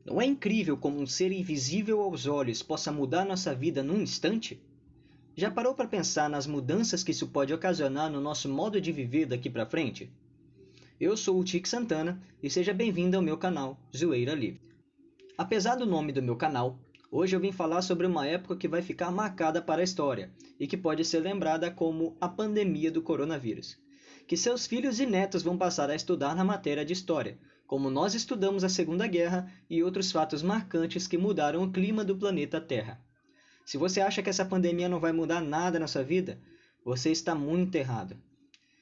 Não é incrível como um ser invisível aos olhos possa mudar nossa vida num instante? Já parou para pensar nas mudanças que isso pode ocasionar no nosso modo de viver daqui para frente? Eu sou o Tic Santana e seja bem-vindo ao meu canal Zoeira Livre. Apesar do nome do meu canal, hoje eu vim falar sobre uma época que vai ficar marcada para a história e que pode ser lembrada como a pandemia do coronavírus, que seus filhos e netos vão passar a estudar na matéria de história, como nós estudamos a Segunda Guerra e outros fatos marcantes que mudaram o clima do planeta Terra. Se você acha que essa pandemia não vai mudar nada na sua vida, você está muito errado.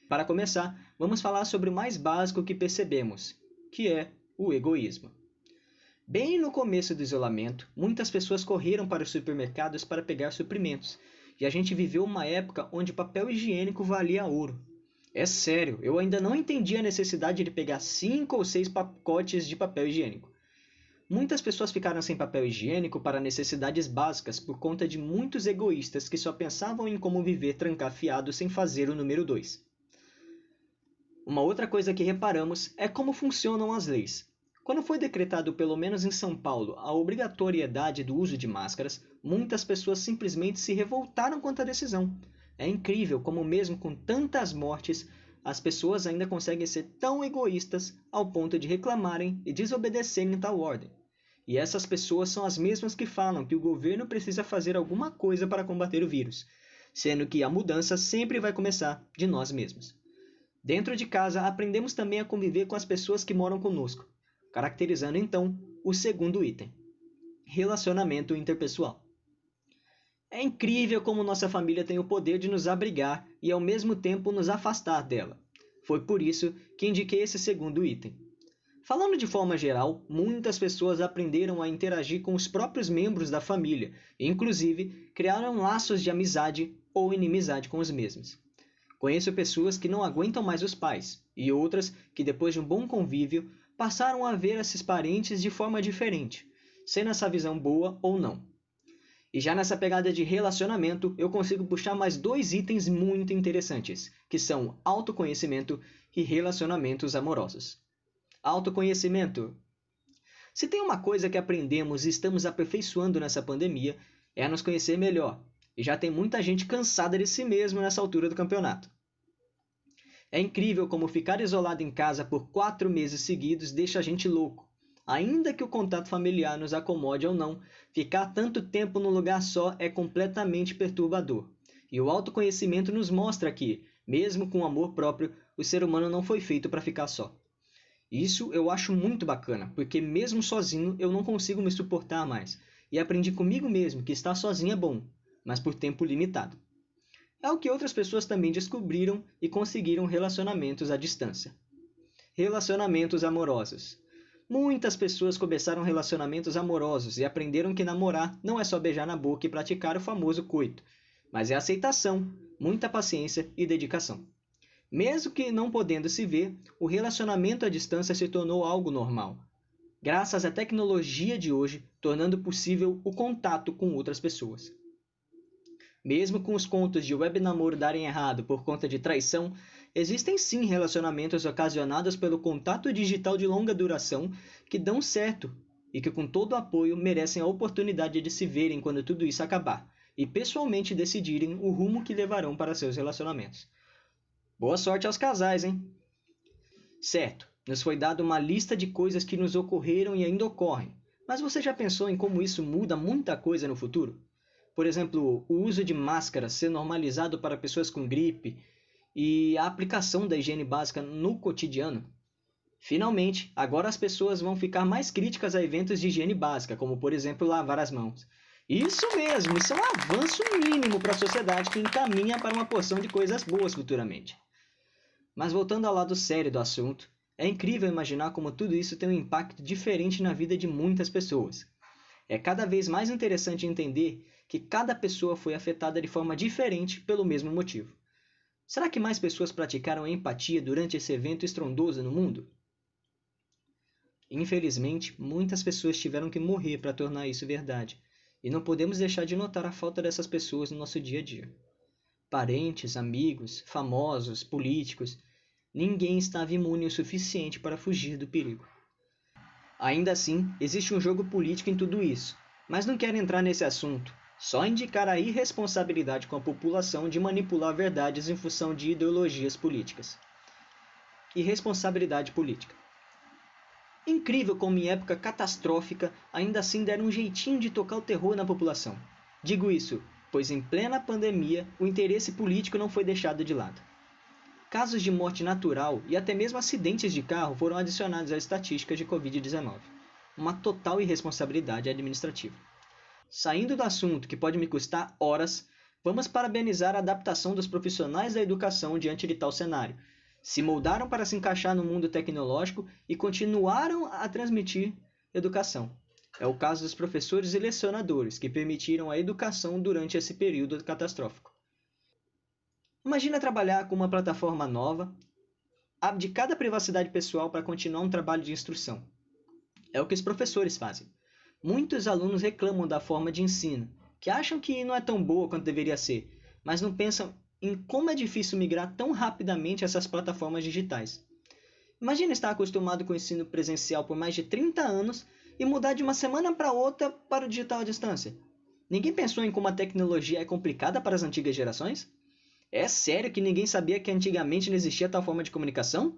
Para começar, vamos falar sobre o mais básico que percebemos, que é o egoísmo. Bem no começo do isolamento, muitas pessoas correram para os supermercados para pegar suprimentos, e a gente viveu uma época onde papel higiênico valia ouro. É sério, eu ainda não entendi a necessidade de pegar 5 ou 6 pacotes de papel higiênico. Muitas pessoas ficaram sem papel higiênico para necessidades básicas por conta de muitos egoístas que só pensavam em como viver trancafiado sem fazer o número 2. Uma outra coisa que reparamos é como funcionam as leis. Quando foi decretado, pelo menos em São Paulo, a obrigatoriedade do uso de máscaras, muitas pessoas simplesmente se revoltaram contra a decisão. É incrível como, mesmo com tantas mortes, as pessoas ainda conseguem ser tão egoístas ao ponto de reclamarem e desobedecerem tal ordem. E essas pessoas são as mesmas que falam que o governo precisa fazer alguma coisa para combater o vírus, sendo que a mudança sempre vai começar de nós mesmos. Dentro de casa, aprendemos também a conviver com as pessoas que moram conosco, caracterizando então o segundo item: relacionamento interpessoal. É incrível como nossa família tem o poder de nos abrigar e ao mesmo tempo nos afastar dela. Foi por isso que indiquei esse segundo item. Falando de forma geral, muitas pessoas aprenderam a interagir com os próprios membros da família e, inclusive, criaram laços de amizade ou inimizade com os mesmos. Conheço pessoas que não aguentam mais os pais e outras que, depois de um bom convívio, passaram a ver esses parentes de forma diferente, sendo essa visão boa ou não. E já nessa pegada de relacionamento, eu consigo puxar mais 2 itens muito interessantes, que são autoconhecimento e relacionamentos amorosos. Autoconhecimento. Se tem uma coisa que aprendemos e estamos aperfeiçoando nessa pandemia, é a nos conhecer melhor. E já tem muita gente cansada de si mesmo nessa altura do campeonato. É incrível como ficar isolado em casa por 4 meses seguidos deixa a gente louco. Ainda que o contato familiar nos acomode ou não, ficar tanto tempo num lugar só é completamente perturbador. E o autoconhecimento nos mostra que, mesmo com amor próprio, o ser humano não foi feito para ficar só. Isso eu acho muito bacana, porque mesmo sozinho eu não consigo me suportar mais. E aprendi comigo mesmo que estar sozinho é bom, mas por tempo limitado. É o que outras pessoas também descobriram e conseguiram relacionamentos à distância. Relacionamentos amorosos. Muitas pessoas começaram relacionamentos amorosos e aprenderam que namorar não é só beijar na boca e praticar o famoso coito, mas é aceitação, muita paciência e dedicação. Mesmo que não podendo se ver, o relacionamento à distância se tornou algo normal, graças à tecnologia de hoje, tornando possível o contato com outras pessoas. Mesmo com os contos de web namoro darem errado por conta de traição, existem sim relacionamentos ocasionados pelo contato digital de longa duração que dão certo e que com todo o apoio merecem a oportunidade de se verem quando tudo isso acabar e pessoalmente decidirem o rumo que levarão para seus relacionamentos. Boa sorte aos casais, hein? Certo, nos foi dada uma lista de coisas que nos ocorreram e ainda ocorrem, mas você já pensou em como isso muda muita coisa no futuro? Por exemplo, o uso de máscaras ser normalizado para pessoas com gripe e a aplicação da higiene básica no cotidiano. Finalmente, agora as pessoas vão ficar mais críticas a eventos de higiene básica, como por exemplo lavar as mãos. Isso mesmo, isso é um avanço mínimo para a sociedade que encaminha para uma porção de coisas boas futuramente. Mas voltando ao lado sério do assunto, é incrível imaginar como tudo isso tem um impacto diferente na vida de muitas pessoas. É cada vez mais interessante entender que cada pessoa foi afetada de forma diferente pelo mesmo motivo. Será que mais pessoas praticaram a empatia durante esse evento estrondoso no mundo? Infelizmente, muitas pessoas tiveram que morrer para tornar isso verdade, e não podemos deixar de notar a falta dessas pessoas no nosso dia a dia. Parentes, amigos, famosos, políticos, ninguém estava imune o suficiente para fugir do perigo. Ainda assim, existe um jogo político em tudo isso, mas não quero entrar nesse assunto, só indicar a irresponsabilidade com a população de manipular verdades em função de ideologias políticas. Irresponsabilidade política. Incrível como em época catastrófica ainda assim deram um jeitinho de tocar o terror na população. Digo isso, pois em plena pandemia o interesse político não foi deixado de lado. Casos de morte natural e até mesmo acidentes de carro foram adicionados às estatísticas de Covid-19. Uma total irresponsabilidade administrativa. Saindo do assunto que pode me custar horas, vamos parabenizar a adaptação dos profissionais da educação diante de tal cenário. Se moldaram para se encaixar no mundo tecnológico e continuaram a transmitir educação. É o caso dos professores e lecionadores, que permitiram a educação durante esse período catastrófico. Imagina trabalhar com uma plataforma nova, abdicar da privacidade pessoal para continuar um trabalho de instrução. É o que os professores fazem. Muitos alunos reclamam da forma de ensino, que acham que não é tão boa quanto deveria ser, mas não pensam em como é difícil migrar tão rapidamente essas plataformas digitais. Imagina estar acostumado com o ensino presencial por mais de 30 anos e mudar de uma semana para outra para o digital à distância. Ninguém pensou em como a tecnologia é complicada para as antigas gerações? É sério que ninguém sabia que antigamente não existia tal forma de comunicação?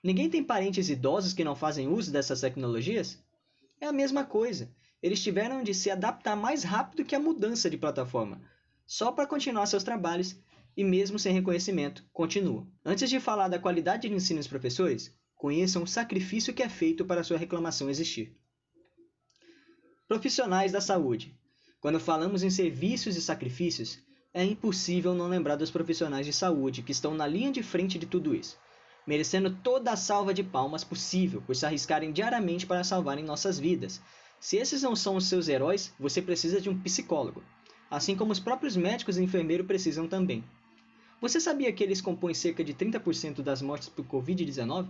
Ninguém tem parentes idosos que não fazem uso dessas tecnologias? É a mesma coisa. Eles tiveram de se adaptar mais rápido que a mudança de plataforma, só para continuar seus trabalhos e mesmo sem reconhecimento, continuam. Antes de falar da qualidade de ensino dos professores, conheçam o sacrifício que é feito para sua reclamação existir. Profissionais da saúde. Quando falamos em serviços e sacrifícios, é impossível não lembrar dos profissionais de saúde que estão na linha de frente de tudo isso, merecendo toda a salva de palmas possível por se arriscarem diariamente para salvarem nossas vidas. Se esses não são os seus heróis, você precisa de um psicólogo, assim como os próprios médicos e enfermeiros precisam também. Você sabia que eles compõem cerca de 30% das mortes por Covid-19?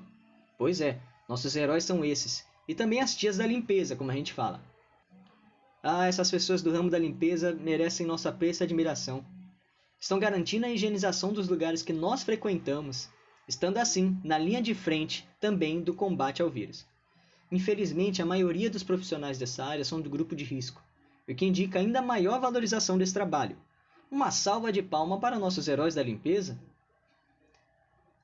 Pois é, nossos heróis são esses, e também as tias da limpeza, como a gente fala. Essas pessoas do ramo da limpeza merecem nosso apreço e admiração. Estão garantindo a higienização dos lugares que nós frequentamos, estando assim na linha de frente também do combate ao vírus. Infelizmente, a maioria dos profissionais dessa área são do grupo de risco, o que indica ainda maior valorização desse trabalho. Uma salva de palmas para nossos heróis da limpeza?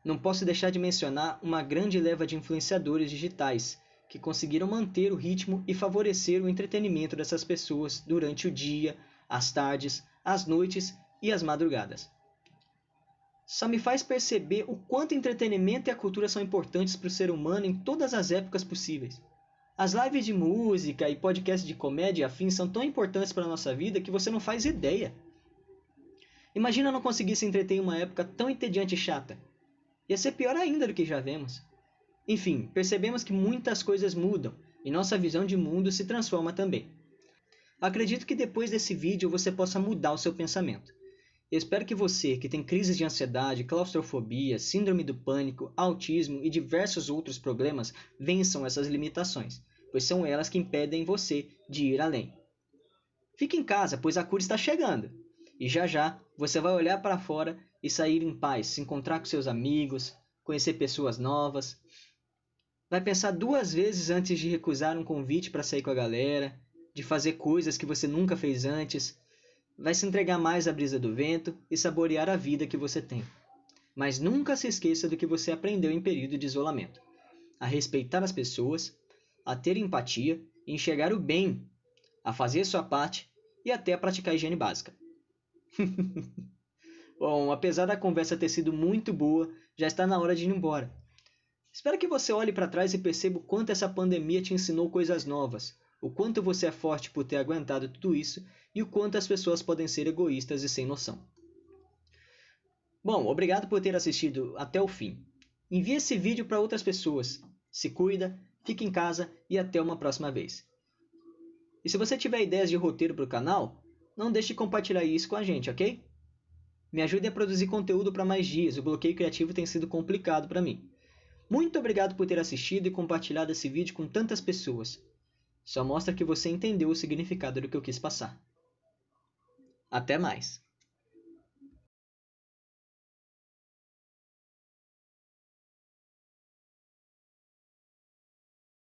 Não posso deixar de mencionar uma grande leva de influenciadores digitais que conseguiram manter o ritmo e favorecer o entretenimento dessas pessoas durante o dia, as tardes, as noites e as madrugadas. Só me faz perceber o quanto entretenimento e a cultura são importantes para o ser humano em todas as épocas possíveis. As lives de música e podcasts de comédia e afins são tão importantes para a nossa vida que você não faz ideia. Imagina não conseguir se entreter em uma época tão entediante e chata. Ia ser pior ainda do que já vemos. Enfim, percebemos que muitas coisas mudam e nossa visão de mundo se transforma também. Acredito que depois desse vídeo você possa mudar o seu pensamento. Eu espero que você, que tem crises de ansiedade, claustrofobia, síndrome do pânico, autismo e diversos outros problemas, vençam essas limitações, pois são elas que impedem você de ir além. Fique em casa, pois a cura está chegando. E já já você vai olhar para fora e sair em paz, se encontrar com seus amigos, conhecer pessoas novas. Vai pensar 2 vezes antes de recusar um convite para sair com a galera, de fazer coisas que você nunca fez antes. Vai se entregar mais à brisa do vento e saborear a vida que você tem. Mas nunca se esqueça do que você aprendeu em período de isolamento. A respeitar as pessoas, a ter empatia e enxergar o bem, a fazer sua parte e até a praticar a higiene básica. Bom, apesar da conversa ter sido muito boa, já está na hora de ir embora. Espero que você olhe para trás e perceba o quanto essa pandemia te ensinou coisas novas, o quanto você é forte por ter aguentado tudo isso e o quanto as pessoas podem ser egoístas e sem noção. Bom, obrigado por ter assistido até o fim. Envie esse vídeo para outras pessoas. Se cuida, fique em casa e até uma próxima vez. E se você tiver ideias de roteiro para o canal, não deixe de compartilhar isso com a gente, ok? Me ajude a produzir conteúdo para mais dias, o bloqueio criativo tem sido complicado para mim. Muito obrigado por ter assistido e compartilhado esse vídeo com tantas pessoas. Só mostra que você entendeu o significado do que eu quis passar. Até mais!